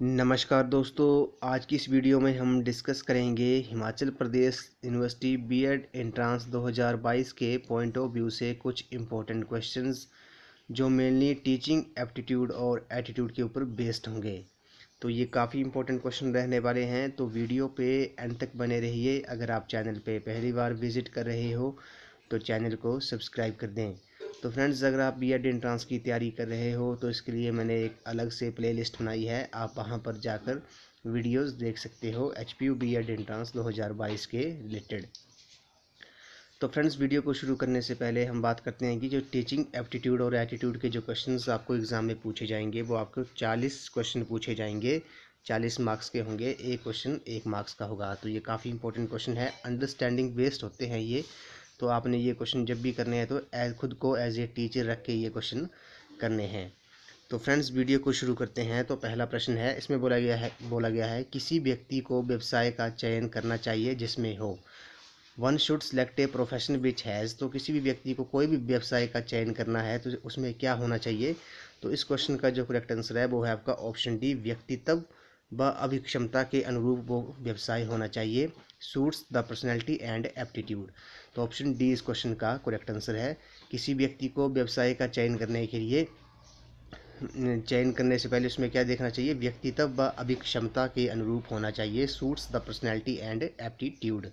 नमस्कार दोस्तों, आज की इस वीडियो में हम डिस्कस करेंगे Himachal Pradesh university BEd entrance 2022 के पॉइंट ऑफ व्यू से कुछ इम्पोर्टेंट क्वेश्चंस जो मेनली टीचिंग एप्टीट्यूड और एटीट्यूड के ऊपर बेस्ड होंगे। तो ये काफ़ी इंपॉर्टेंट क्वेश्चन रहने वाले हैं, तो वीडियो पे एंड तक बने रहिए। अगर आप चैनल पे पहली बार विजिट कर रहे हो तो चैनल को सब्सक्राइब कर दें। तो फ्रेंड्स, अगर आप बीएड एंट्रांस की तैयारी कर रहे हो तो इसके लिए मैंने एक अलग से प्लेलिस्ट बनाई है, आप वहां पर जाकर वीडियोस देख सकते हो एचपीयू बीएड एंट्रांस 2022 के रिलेटेड। तो फ्रेंड्स, वीडियो को शुरू करने से पहले हम बात करते हैं कि जो टीचिंग एप्टीट्यूड और एटीट्यूड के जो क्वेश्चंस आपको एग्जाम में पूछे जाएंगे वो आपको 40 क्वेश्चन पूछे जाएंगे। 40 मार्क्स के होंगे, एक क्वेश्चन 1 मार्क्स का होगा। तो ये काफ़ी इंपॉर्टेंट क्वेश्चन है, अंडरस्टैंडिंग बेस्ड होते हैं ये। तो आपने ये क्वेश्चन जब भी करने हैं तो खुद को एज ए टीचर रख के ये क्वेश्चन करने हैं। तो फ्रेंड्स, वीडियो को शुरू करते हैं। तो पहला प्रश्न है, इसमें बोला गया है किसी व्यक्ति को व्यवसाय का चयन करना चाहिए जिसमें हो। One should select a profession which has. तो किसी भी व्यक्ति को कोई भी व्यवसाय का चयन करना है तो उसमें क्या होना चाहिए। तो इस क्वेश्चन का जो करेक्ट आंसर है वो है आपका ऑप्शन डी, व्यक्तित्व व अभिक्षमता के अनुरूप वो व्यवसाय होना चाहिए। Suits the personality and aptitude. तो ऑप्शन डी इस क्वेश्चन का करेक्ट आंसर है। किसी व्यक्ति को व्यवसाय का चयन करने के लिए चयन करने से पहले उसमें क्या देखना चाहिए, व्यक्तित्व व अभिक्षमता के अनुरूप होना चाहिए। Suits the personality and aptitude.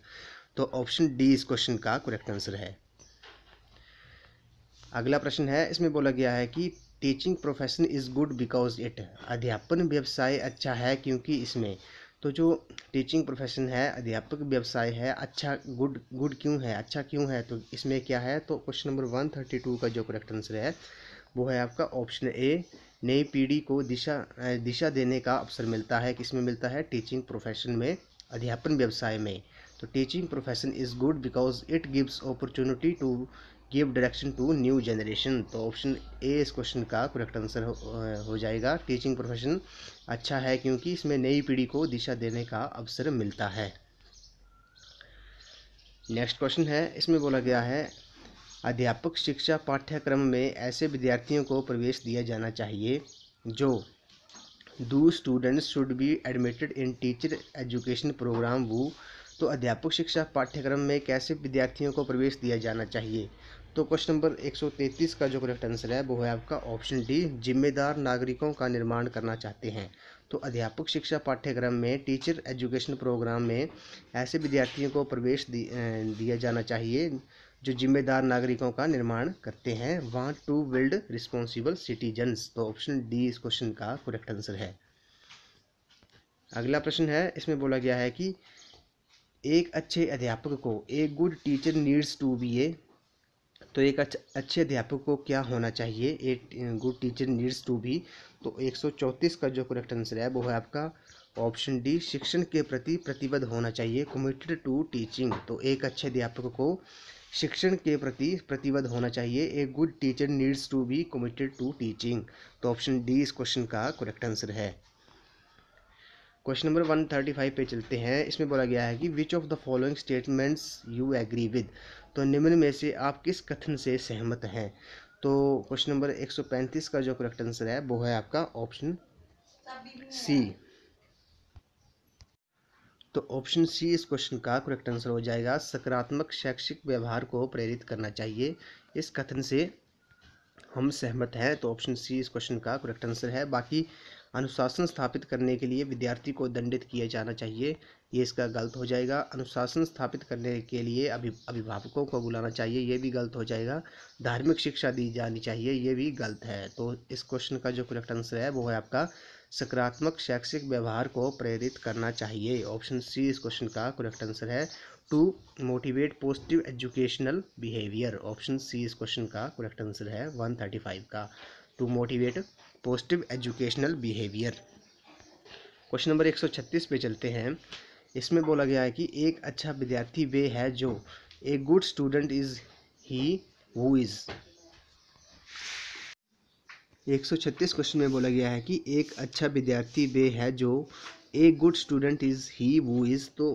तो ऑप्शन डी इस क्वेश्चन का करेक्ट आंसर है। अगला प्रश्न है, इसमें बोला गया है कि teaching profession is good because it. अध्यापन व्यवसाय अच्छा है क्योंकि इसमें। तो जो टीचिंग प्रोफेशन है, अध्यापक व्यवसाय है, अच्छा गुड क्यों है, अच्छा क्यों है, तो इसमें क्या है। तो क्वेश्चन नंबर 132 का जो करेक्ट आंसर है वो है आपका ऑप्शन ए, नई पीढ़ी को दिशा देने का अवसर मिलता है। किसमें मिलता है, टीचिंग प्रोफेशन में, अध्यापन व्यवसाय में। तो teaching profession is good because it gives opportunity to give direction to new generation. तो ऑप्शन ए इस क्वेश्चन का करेक्ट आंसर हो जाएगा। टीचिंग प्रोफेशन अच्छा है क्योंकि इसमें नई पीढ़ी को दिशा देने का अवसर मिलता है। नेक्स्ट क्वेश्चन है, इसमें बोला गया है अध्यापक शिक्षा पाठ्यक्रम में ऐसे विद्यार्थियों को प्रवेश दिया जाना चाहिए जो दो students should be admitted in teacher education program वो। तो अध्यापक शिक्षा पाठ्यक्रम में कैसे विद्यार्थियों को प्रवेश दिया जाना चाहिए। तो क्वेश्चन नंबर 133 का जो करेक्ट आंसर है वो है आपका ऑप्शन डी, जिम्मेदार नागरिकों का निर्माण करना चाहते हैं। तो अध्यापक शिक्षा पाठ्यक्रम में, टीचर एजुकेशन प्रोग्राम में ऐसे विद्यार्थियों को प्रवेश दिया जाना चाहिए जो जिम्मेदार नागरिकों का निर्माण करते हैं। Want to build responsible citizens. तो ऑप्शन डी इस क्वेश्चन का करेक्ट आंसर है। अगला प्रश्न है, इसमें बोला गया है कि एक अच्छे अध्यापक को, a good teacher needs to be a. तो एक अच्छे अध्यापक को क्या होना चाहिए, a good teacher needs to be. तो 134 का जो करेक्ट आंसर है वो है आपका ऑप्शन डी, शिक्षण के प्रति प्रतिबद्ध होना चाहिए, कमिटेड टू टीचिंग। तो एक अच्छे अध्यापक को शिक्षण के प्रति प्रतिबद्ध होना चाहिए। A good teacher needs to be committed to teaching. तो ऑप्शन डी इस क्वेश्चन का करेक्ट आंसर है। क्वेश्चन नंबर 135 पे चलते हैं। इसमें बोला गया है कि which of the following statements you agree with. तो निम्न में से आप किस कथन से सहमत हैं। तो क्वेश्चन नंबर 135 का जो करेक्ट आंसर है वो है आपका ऑप्शन सी। तो ऑप्शन सी इस क्वेश्चन का करेक्ट आंसर हो जाएगा। सकारात्मक शैक्षिक व्यवहार को प्रेरित करना चाहिए, इस कथन से हम सहमत हैं। तो ऑप्शन सी इस क्वेश्चन का करेक्ट आंसर है। बाकी अनुशासन स्थापित करने के लिए विद्यार्थी को दंडित किया जाना चाहिए, ये इसका गलत हो जाएगा। अनुशासन स्थापित करने के लिए अभिभावकों को बुलाना चाहिए, ये भी गलत हो जाएगा। धार्मिक शिक्षा दी जानी चाहिए, ये भी गलत है। तो इस क्वेश्चन का जो करेक्ट आंसर है वो है आपका सकारात्मक शैक्षिक व्यवहार को प्रेरित करना चाहिए। ऑप्शन सी इस क्वेश्चन का करेक्ट आंसर है, to motivate positive educational behaviour. Option C इस क्वेश्चन का करेक्ट आंसर है 135 का, to motivate positive educational behaviour. Question number 136 पे चलते हैं। इसमें बोला गया है कि एक अच्छा विद्यार्थी वे है जो, a good student is he who is. 136 question में बोला गया है कि एक अच्छा विद्यार्थी वे है जो, ए गुड स्टूडेंट इज़ ही वो इज़। तो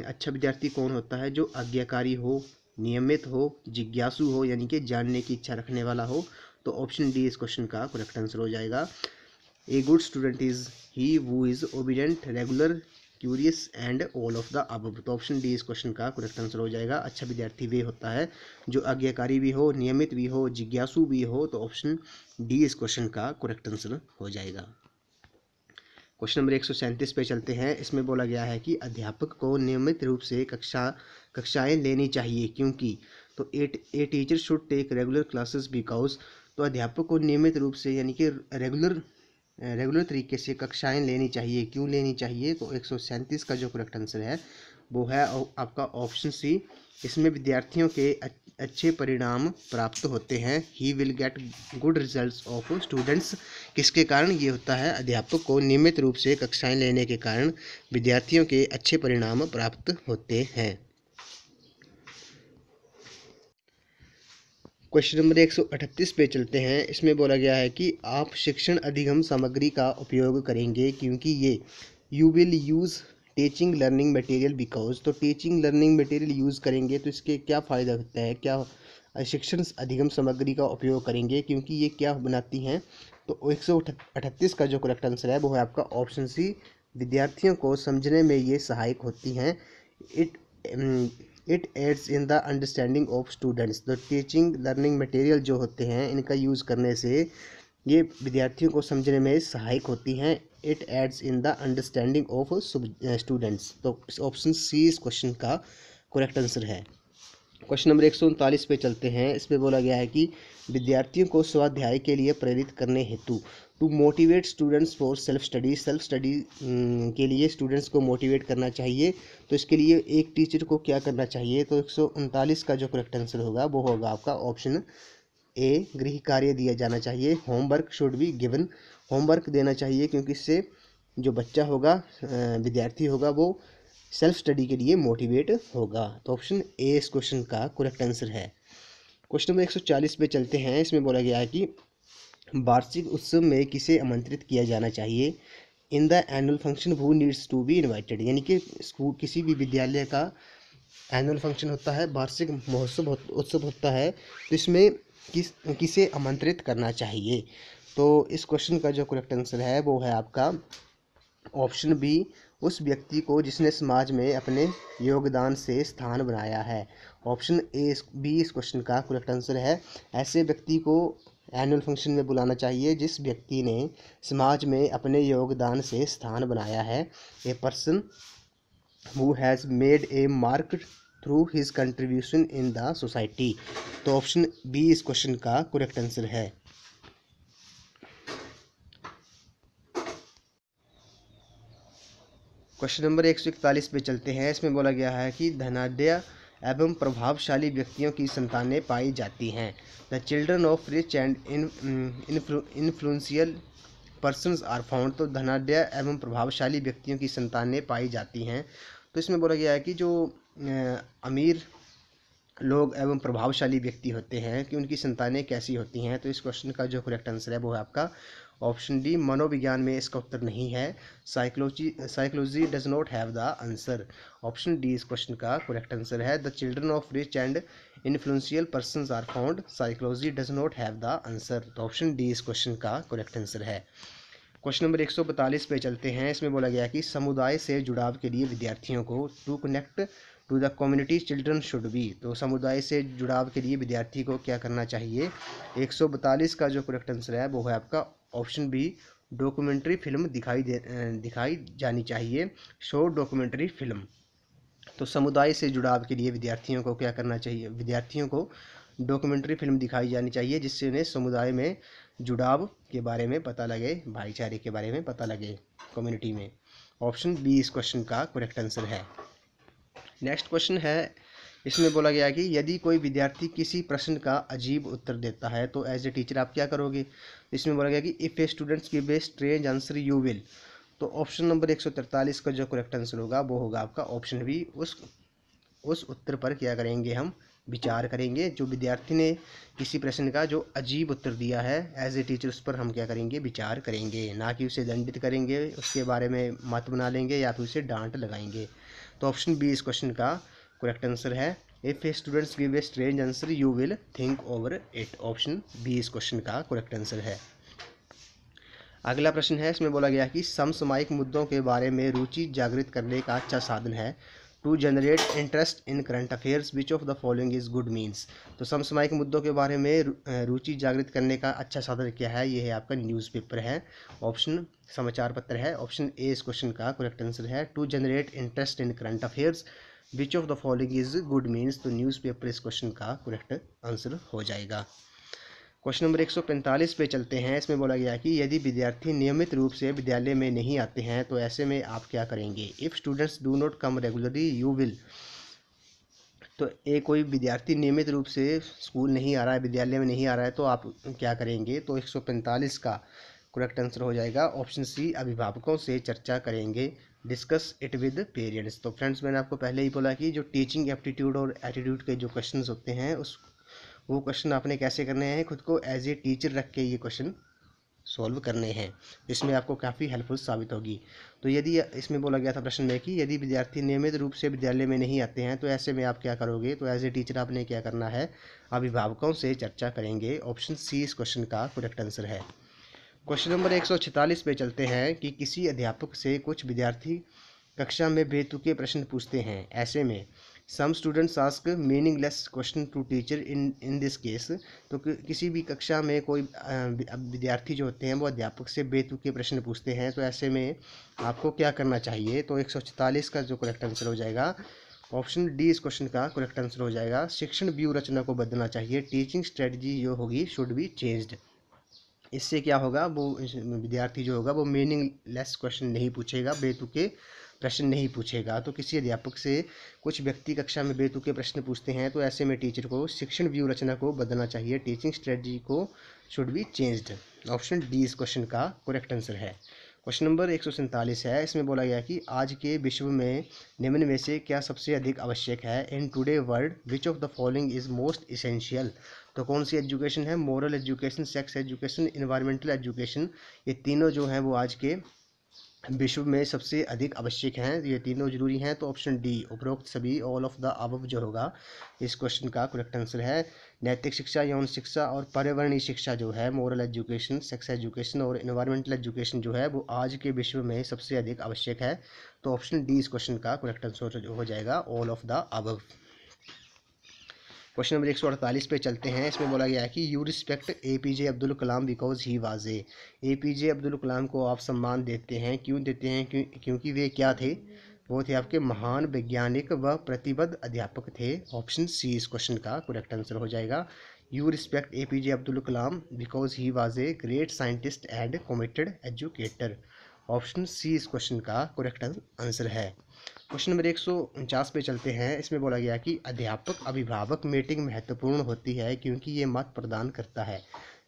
अच्छा विद्यार्थी कौन होता है, जो आज्ञाकारी हो, नियमित हो, जिज्ञासु हो यानी कि जानने की इच्छा रखने वाला हो। तो ऑप्शन डी इस क्वेश्चन का करेक्ट आंसर हो जाएगा। A good student is he who is obedient, regular, curious and all of the above। तो ऑप्शन डी इस क्वेश्चन का करेक्ट आंसर हो जाएगा। अच्छा विद्यार्थी वे होता है जो आज्ञाकारी भी हो, नियमित भी हो, जिज्ञासु भी हो। तो ऑप्शन डी इस क्वेश्चन का करेक्ट आंसर हो जाएगा। क्वेश्चन नंबर 137 पे चलते हैं। इसमें बोला गया है कि अध्यापक को नियमित रूप से कक्षाएं लेनी चाहिए क्योंकि। तो a teacher should take regular classes because. तो अध्यापक को नियमित रूप से यानी कि रेगुलर तरीके से कक्षाएं लेनी चाहिए। क्यों लेनी चाहिए? तो 137 का जो करेक्ट आंसर है वो है आपका ऑप्शन सी। इसमें विद्यार्थियों के अच्छे परिणाम प्राप्त होते हैं। He will get good results of students. किसके कारण ये होता है? अध्यापक को नियमित रूप से कक्षाएं लेने के कारण विद्यार्थियों के अच्छे परिणाम प्राप्त होते हैं। क्वेश्चन नंबर 138 पे चलते हैं। इसमें बोला गया है कि आप शिक्षण अधिगम सामग्री का उपयोग करेंगे क्योंकि ये। You will use teaching learning material because. तो टीचिंग लर्निंग मटेरियल यूज़ करेंगे तो इसके क्या फ़ायदा होता है? क्या शिक्षण अधिगम सामग्री का उपयोग करेंगे क्योंकि ये क्या बनाती हैं? तो 138 का जो करेक्ट आंसर है वो है आपका ऑप्शन सी। विद्यार्थियों को समझने में ये सहायक होती हैं। It adds in the understanding of students. तो टीचिंग लर्निंग मटेरियल जो होते हैं इनका यूज़ करने से ये विद्यार्थियों को समझने में सहायक होती हैं। It adds in the understanding of students. तो ऑप्शन सी इस क्वेश्चन का करेक्ट आंसर है। क्वेश्चन नंबर 139 पे चलते हैं। इसमें बोला गया है कि विद्यार्थियों को स्वाध्याय के लिए प्रेरित करने हेतु। To motivate students for self study के लिए स्टूडेंट्स को मोटिवेट करना चाहिए। तो इसके लिए एक टीचर को क्या करना चाहिए? तो 139 का जो करेक्ट आंसर होगा वो होगा आपका ऑप्शन ए। गृह कार्य दिया जाना चाहिए। Homework should be given. Homework देना चाहिए क्योंकि इससे जो बच्चा होगा विद्यार्थी होगा वो सेल्फ स्टडी के लिए मोटिवेट होगा। तो ऑप्शन ए इस क्वेश्चन का करेक्ट आंसर है। क्वेश्चन नंबर 140 पे चलते हैं। इसमें बोला गया है कि वार्षिक उत्सव में किसे आमंत्रित किया जाना चाहिए? In the annual function who needs to be invited. यानी कि स्कूल किसी भी विद्यालय का एनुअल फंक्शन होता है, वार्षिक महोत्सव उत्सव होता है, तो इसमें किसे आमंत्रित करना चाहिए? तो इस क्वेश्चन का जो करेक्ट आंसर है वो है आपका ऑप्शन बी। उस व्यक्ति को जिसने समाज में अपने योगदान से स्थान बनाया है। ऑप्शन ए बी इस क्वेश्चन का करेक्ट आंसर है। ऐसे व्यक्ति को एनुअल फंक्शन में बुलाना चाहिए जिस व्यक्ति ने समाज में अपने योगदान से स्थान बनाया है। A person who has made a mark through his contribution in the society. तो ऑप्शन बी इस क्वेश्चन का करेक्ट आंसर है। क्वेश्चन नंबर 141 पे चलते हैं। इसमें बोला गया है कि धनाढ्य एवं प्रभावशाली व्यक्तियों की संतानें पाई जाती हैं। The children of rich and influential persons are found. तो धनाढ्य एवं प्रभावशाली व्यक्तियों की संतानें पाई जाती हैं। तो इसमें बोला गया है कि जो अमीर लोग एवं प्रभावशाली व्यक्ति होते हैं कि उनकी संतानें कैसी होती हैं। तो इस क्वेश्चन का जो करेक्ट आंसर है वो है आपका ऑप्शन डी। मनोविज्ञान में इसका उत्तर नहीं है। Psychology does not have the answer. Option D इस क्वेश्चन का करेक्ट आंसर है। The children of rich and influential persons are found. Psychology does not have the answer. तो ऑप्शन डी इस क्वेश्चन का करेक्ट आंसर है। Question number 142 पे चलते हैं। इसमें बोला गया कि समुदाय से जुड़ाव के लिए विद्यार्थियों को to connect to the community children should be. तो समुदाय से जुड़ाव के लिए विद्यार्थी को क्या करना चाहिए? 142 का जो करेक्ट आंसर है वो है आपका ऑप्शन बी। डॉक्यूमेंट्री फिल्म दिखाई जानी चाहिए। Short documentary film. तो समुदाय से जुड़ाव के लिए विद्यार्थियों को क्या करना चाहिए? विद्यार्थियों को डॉक्यूमेंट्री फिल्म दिखाई जानी चाहिए जिससे उन्हें समुदाय में जुड़ाव के बारे में पता लगे, भाईचारे के बारे में पता लगे कम्युनिटी में। ऑप्शन बी इस क्वेश्चन का करेक्ट आंसर है। नेक्स्ट क्वेश्चन है। इसमें बोला गया है कि यदि कोई विद्यार्थी किसी प्रश्न का अजीब उत्तर देता है तो एज ए टीचर आप क्या करोगे? इसमें बोला गया कि if a students give a strange answer you will. तो ऑप्शन नंबर 143 का जो करेक्ट आंसर होगा वो होगा आपका ऑप्शन बी। उस उत्तर पर क्या करेंगे? हम विचार करेंगे। जो विद्यार्थी ने किसी प्रश्न का जो अजीब उत्तर दिया है एज ए टीचर उस पर हम क्या करेंगे? विचार करेंगे, ना कि उसे दंडित करेंगे, उसके बारे में मत बना लेंगे या फिर उसे डांट लगाएंगे। तो ऑप्शन बी इस क्वेश्चन का करेक्ट आंसर है। If a students give a strange answer you will think over it. Option B इस क्वेश्चन का करेक्ट आंसर है। अगला प्रश्न है, इसमें बोला गया कि समसामयिक मुद्दों के बारे में रुचि जागृत करने का अच्छा साधन है to generate interest in current affairs which of the following is good means. तो समसामयिक मुद्दों के बारे में रुचि जागृत करने का अच्छा साधन क्या है? ये है आपका न्यूज़पेपर है, ऑप्शन समाचार पत्र है। ऑप्शन ए इस क्वेश्चन का करेक्ट आंसर है, to generate interest in current affairs which of the following is good means. तो न्यूज़पेपर इस क्वेश्चन का करेक्ट आंसर हो जाएगा। क्वेश्चन नंबर 145 पे चलते हैं। इसमें बोला गया कि यदि विद्यार्थी नियमित रूप से विद्यालय में नहीं आते हैं तो ऐसे में आप क्या करेंगे? If students do not come regularly you will. तो कोई विद्यार्थी नियमित रूप से स्कूल नहीं आ रहा है, विद्यालय में नहीं आ रहा है, तो आप क्या करेंगे? तो 145 का करेक्ट आंसर हो जाएगा ऑप्शन सी, अभिभावकों से चर्चा करेंगे, डिस्कस इट विद पेरेंट्स। तो फ्रेंड्स, मैंने आपको पहले ही बोला कि जो टीचिंग एप्टीट्यूड और एटीट्यूड के जो क्वेश्चंस होते हैं वो क्वेश्चन आपने कैसे करने हैं? खुद को एज ए टीचर रख के ये क्वेश्चन सॉल्व करने हैं, इसमें आपको काफ़ी हेल्पफुल साबित होगी। तो यदि इसमें बोला गया था प्रश्न में कि यदि विद्यार्थी नियमित रूप से विद्यालय में नहीं आते हैं तो ऐसे में आप क्या करोगे? तो एज ए टीचर आपने क्या करना है? अभिभावकों से चर्चा करेंगे। ऑप्शन सी इस क्वेश्चन का करेक्ट आंसर है। क्वेश्चन नंबर 146 पे चलते हैं कि किसी अध्यापक से कुछ विद्यार्थी कक्षा में बेतुके प्रश्न पूछते हैं, ऐसे में some students ask meaningless question to teacher in this case. तो किसी भी कक्षा में कोई विद्यार्थी जो होते हैं वो अध्यापक से बेतुके प्रश्न पूछते हैं, तो ऐसे में आपको क्या करना चाहिए? तो 144 का जो करेक्ट आंसर हो जाएगा ऑप्शन डी इस क्वेश्चन का करेक्ट आंसर हो जाएगा, शिक्षण व्यू रचना को बदलना चाहिए, टीचिंग स्ट्रेटजी जो होगी शुड बी चेंज्ड। इससे क्या होगा? वो विद्यार्थी जो होगा वो मीनिंगलेस क्वेश्चन नहीं पूछेगा, बेतुके प्रश्न नहीं पूछेगा। तो किसी अध्यापक से कुछ व्यक्ति कक्षा में बेतुके प्रश्न पूछते हैं तो ऐसे में टीचर को शिक्षण व्यू रचना को बदलना चाहिए, टीचिंग स्ट्रेटजी को should be changed. Option D इस क्वेश्चन का करेक्ट आंसर है। क्वेश्चन नंबर 147 है। इसमें बोला गया कि आज के विश्व में निम्न में से क्या सबसे अधिक आवश्यक है? In today world which of the following is most essential. तो कौन सी एजुकेशन है? Moral education, sex education, environmental education. ये तीनों जो हैं वो आज के विश्व में सबसे अधिक आवश्यक हैं, ये तीनों जरूरी हैं। तो ऑप्शन डी उपरोक्त सभी, ऑल ऑफ द अबव जो होगा इस क्वेश्चन का करेक्ट आंसर है। नैतिक शिक्षा, यौन शिक्षा और पर्यावरणीय शिक्षा जो है, मोरल एजुकेशन, सेक्स एजुकेशन और इन्वायरमेंटल एजुकेशन जो है वो आज के विश्व में सबसे अधिक आवश्यक है। तो ऑप्शन डी इस क्वेश्चन का करेक्ट आंसर हो जाएगा, all of the above. Question number 148 पे चलते हैं। इसमें बोला गया है कि you respect APJ Abdul Kalam because he was a. APJ Abdul Kalam को आप सम्मान देते हैं, क्यों देते हैं? क्योंकि वे क्या थे? वो थे आपके महान वैज्ञानिक व प्रतिबद्ध अध्यापक थे। ऑप्शन सी इस क्वेश्चन का करेक्ट आंसर हो जाएगा, you respect APJ Abdul Kalam because he was a great scientist and committed educator. Option C इस क्वेश्चन का करेक्ट आंसर है। क्वेश्चन नंबर 149 पे चलते हैं। इसमें बोला गया कि अध्यापक अभिभावक मीटिंग महत्वपूर्ण होती है क्योंकि ये मत प्रदान करता है।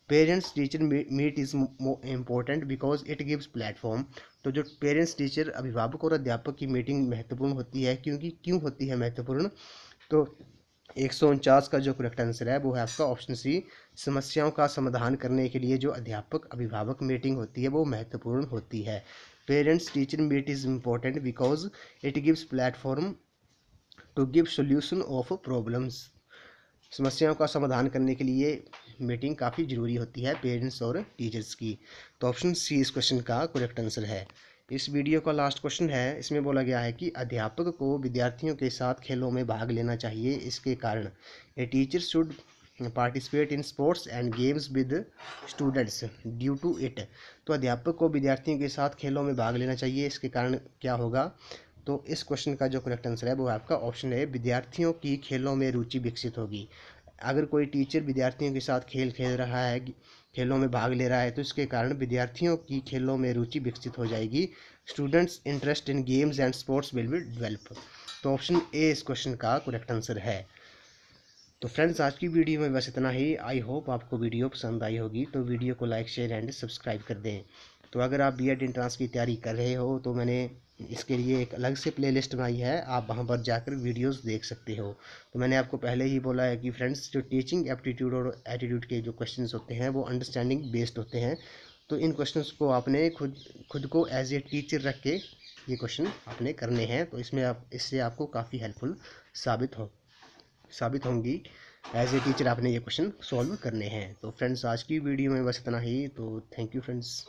Parents teacher meet is important because it gives platform. तो जो पेरेंट्स टीचर अभिभावक और अध्यापक की मीटिंग महत्वपूर्ण होती है क्योंकि क्यों होती है महत्वपूर्ण? तो 149 का जो करेक्ट आंसर है वो है आपका ऑप्शन सी, समस्याओं का समाधान करने के लिए जो अध्यापक अभिभावक मीटिंग होती है वो महत्वपूर्ण होती है। Parents teacher meet is important because it gives platform to give solution of problems. समस्याओं का समाधान करने के लिए मीटिंग काफ़ी ज़रूरी होती है पेरेंट्स और टीचर्स की। तो ऑप्शन सी इस क्वेश्चन का करेक्ट आंसर है। इस वीडियो का लास्ट क्वेश्चन है। इसमें बोला गया है कि अध्यापक को विद्यार्थियों के साथ खेलों में भाग लेना चाहिए, इसके कारण a teacher should participate in sports and games with students due to it. तो अध्यापक को विद्यार्थियों के साथ खेलों में भाग लेना चाहिए, इसके कारण क्या होगा? तो इस क्वेश्चन का जो करेक्ट आंसर है वो आपका ऑप्शन है, विद्यार्थियों की खेलों में रुचि विकसित होगी। अगर कोई टीचर विद्यार्थियों के साथ खेल खेल रहा है, खेलों में भाग ले रहा है, तो इसके कारण विद्यार्थियों की खेलों में रुचि विकसित हो जाएगी। Students interest in games and sports will be develop. तो ऑप्शन ए इस क्वेश्चन का करेक्ट आंसर है। तो फ्रेंड्स, आज की वीडियो में बस इतना ही। आई होप आपको वीडियो पसंद आई होगी, तो वीडियो को लाइक शेयर एंड सब्सक्राइब कर दें। तो अगर आप B.Ed एंट्रेंस की तैयारी कर रहे हो तो मैंने इसके लिए एक अलग से प्लेलिस्ट बनाई है, आप वहां पर जाकर वीडियोस देख सकते हो। तो मैंने आपको पहले ही बोला है कि फ्रेंड्स, जो टीचिंग एप्टीट्यूड और एटीट्यूड के जो क्वेश्चंस होते हैं वो अंडरस्टैंडिंग बेस्ड होते हैं। तो इन क्वेश्चंस को आपने खुद को एज ए टीचर रख के ये क्वेश्चन आपने करने हैं। तो इससे आपको काफ़ी हेल्पफुल साबित होंगी। एज ए टीचर आपने ये क्वेश्चन सॉल्व करने हैं। तो फ्रेंड्स, आज की वीडियो में बस इतना ही। तो थैंक यू फ्रेंड्स।